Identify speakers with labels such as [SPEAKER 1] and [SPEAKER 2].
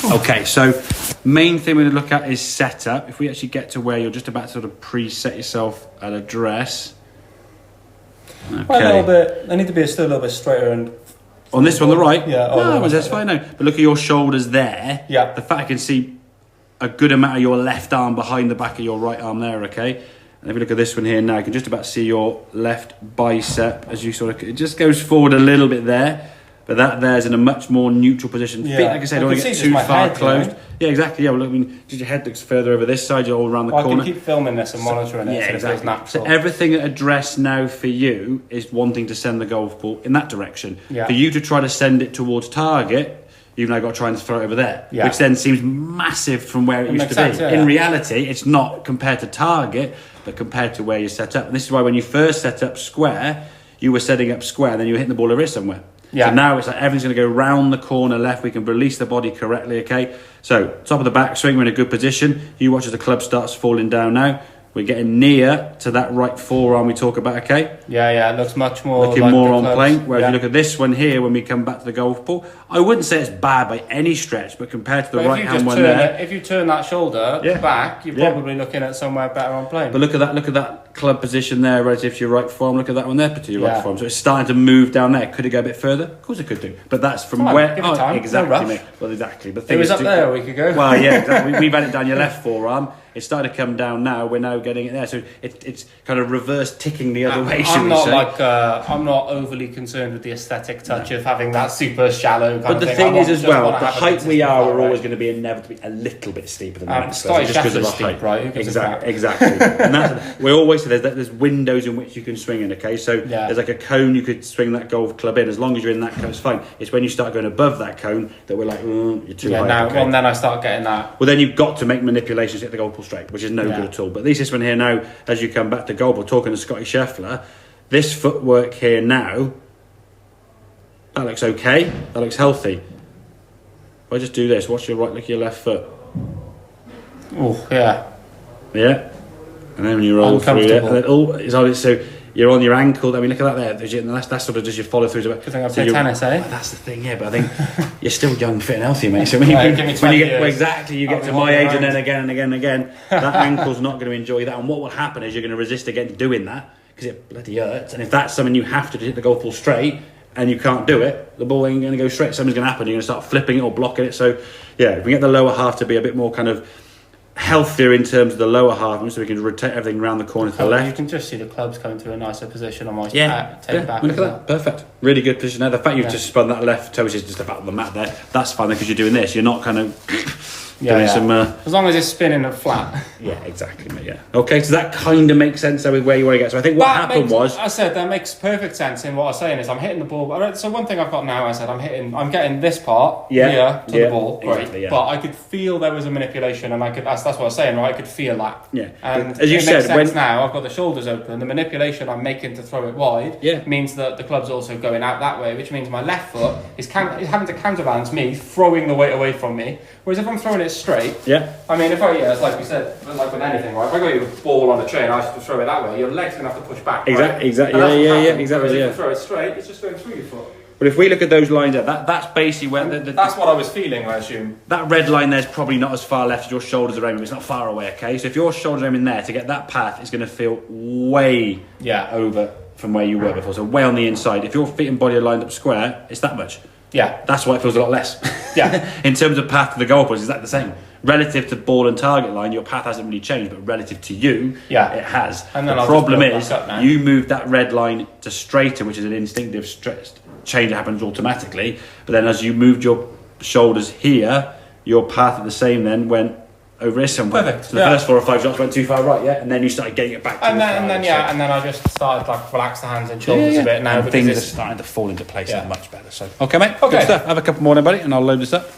[SPEAKER 1] Okay, so main thing we're going to look at is setup. If we actually get to where you're just about to sort of preset yourself at address. Okay.
[SPEAKER 2] Well, a little bit. I need to be still a little bit straighter and.
[SPEAKER 1] On this one, the right?
[SPEAKER 2] Yeah.
[SPEAKER 1] No, that's fine. No, but look at your shoulders there.
[SPEAKER 2] Yeah.
[SPEAKER 1] The fact I can see a good amount of your left arm behind the back of your right arm there. Okay. And if we look at this one here now, you can just about see your left bicep as you sort of. It just goes forward a little bit there. But that there's in a much more neutral position.
[SPEAKER 2] Yeah.
[SPEAKER 1] Feet, like I said, don't want to get too far closed. Yeah, exactly. Yeah, well, I mean, your head looks further over this side, you're all around the corner.
[SPEAKER 2] I can keep filming this and monitoring it.
[SPEAKER 1] Yeah,
[SPEAKER 2] so
[SPEAKER 1] exactly.
[SPEAKER 2] It feels natural.
[SPEAKER 1] So everything at address now for you is wanting to send the golf ball in that direction.
[SPEAKER 2] Yeah.
[SPEAKER 1] For you to try to send it towards target, you've now got to try and throw it over there,
[SPEAKER 2] yeah.
[SPEAKER 1] which then seems massive from where it used to
[SPEAKER 2] sense,
[SPEAKER 1] be.
[SPEAKER 2] Yeah,
[SPEAKER 1] in reality, it's not compared to target, but compared to where you're set up. And this is why when you first set up square, you were setting up square, and then you were hitting the ball over here somewhere.
[SPEAKER 2] Yeah.
[SPEAKER 1] So now it's like everything's going to go round the corner left. We can release the body correctly, okay? So top of the backswing, we're in a good position. You watch as the club starts falling down now. We're getting near to that right forearm we talk about, okay?
[SPEAKER 2] Yeah, it looks much more
[SPEAKER 1] looking
[SPEAKER 2] like
[SPEAKER 1] more
[SPEAKER 2] the
[SPEAKER 1] on
[SPEAKER 2] clubs.
[SPEAKER 1] plane. Whereas
[SPEAKER 2] yeah.
[SPEAKER 1] you look at this one here when we come back to the golf ball, I wouldn't say it's bad by any stretch, but compared to the right hand one there,
[SPEAKER 2] if you turn that shoulder back, you're probably looking at somewhere better on plane.
[SPEAKER 1] But look at that club position there relative to your right forearm. Look at that one there to your right forearm. So it's starting to move down there. Could it go a bit further? Of course it could do. But that's from where
[SPEAKER 2] give it time.
[SPEAKER 1] exactly,
[SPEAKER 2] No rush.
[SPEAKER 1] mate. Well, exactly. But
[SPEAKER 2] it was up there a week ago.
[SPEAKER 1] Well, yeah, exactly. We've had it down your left forearm. It's starting to come down now. We're now getting it there. So it's kind of reverse ticking the other way.
[SPEAKER 2] I'm not overly concerned with the aesthetic touch of having that super shallow kind of thing.
[SPEAKER 1] But the thing is as well, the height we are, we're always going to be inevitably a little bit steeper than the next person, just because of the height.
[SPEAKER 2] Right?
[SPEAKER 1] Exactly. And that's, we always say there's windows in which you can swing in. Okay, so there's like a cone you could swing that golf club in. As long as you're in that cone, it's fine. It's when you start going above that cone that we're like, you're too high.
[SPEAKER 2] Well, then I start getting that.
[SPEAKER 1] Well, then you've got to make manipulations to get the golf ball straight, which is no good at all. But at least this one here now, as you come back to golf ball, talking to Scotty Scheffler, this footwork here now, that looks okay. That looks healthy. If I just do this, watch your right, look at your left foot.
[SPEAKER 2] Oh, yeah.
[SPEAKER 1] Yeah. And then when you roll through it, and then, so you're on your ankle. I mean, look at that there. And that's sort of just your follow through.
[SPEAKER 2] Good thing I play tennis, eh?
[SPEAKER 1] Well, that's the thing, yeah. But I think you're still young, fit, and healthy, mate. So when you get to my age, and then again, that ankle's not going to enjoy that. And what will happen is you're going to resist against doing that because it bloody hurts. And if that's something you have to hit the golf ball straight, and you can't do it, the ball ain't going to go straight. Something's going to happen. You're going to start flipping it or blocking it. So yeah, if we get the lower half to be a bit more kind of healthier in terms of the lower half, so we can rotate everything around the corner to the left.
[SPEAKER 2] You can just see the clubs coming to a nicer position on my
[SPEAKER 1] back. Look at that, perfect, really good position there. The fact you've just spun that left toe is just about the mat there. That's fine because you're doing this. You're not kind of doing some.
[SPEAKER 2] As long as it's spinning and flat.
[SPEAKER 1] Yeah, exactly, mate. Yeah. Okay, so that kind of makes sense with where you want to get. So I think what happened was,
[SPEAKER 2] I said that makes perfect sense in what I was saying is I'm hitting the ball. So one thing I've got now, I said I'm getting this part here to the ball, great. But I could feel there was a manipulation, and that's what I was saying, right? I could feel that.
[SPEAKER 1] Yeah.
[SPEAKER 2] And
[SPEAKER 1] as you said,
[SPEAKER 2] when now I've got the shoulders open, the manipulation I'm making to throw it wide means that the club's also going out that way, which means my left foot is having to counterbalance me throwing the weight away from me. Whereas if I'm throwing it straight, I mean, it's like we said, like with anything, right? If I got you a ball on a tray and I to throw it that way, your leg's going to have to push back.
[SPEAKER 1] Exactly.
[SPEAKER 2] Exactly. If you throw it straight, it's just going through your foot.
[SPEAKER 1] But if we look at those lines there, that's basically where
[SPEAKER 2] that's what I was feeling, I assume.
[SPEAKER 1] That red line there's probably not as far left as your shoulders are aiming. It's not far away, okay? So if your shoulders are aiming there, to get that path, it's going to feel way over from where you were before. So way on the inside. If your feet and body are lined up square, it's that much.
[SPEAKER 2] Yeah.
[SPEAKER 1] That's why it feels a lot less.
[SPEAKER 2] Yeah.
[SPEAKER 1] In terms of path to the goalpost, is that the same? Relative to ball and target line, your path hasn't really changed, but relative to you, it has.
[SPEAKER 2] And then
[SPEAKER 1] the problem is, you moved that red line to straighter, which is an instinctive change that happens automatically. But then as you moved your shoulders here, your path at the same then went over here somewhere.
[SPEAKER 2] Perfect.
[SPEAKER 1] So the first 4 or 5 shots went too far right, and then you started getting it back.
[SPEAKER 2] And then I just started relax the hands and shoulders a bit now.
[SPEAKER 1] And things are starting to fall into place much better. So okay, mate. Okay. Good stuff. Have a couple more then, buddy, and I'll load this up.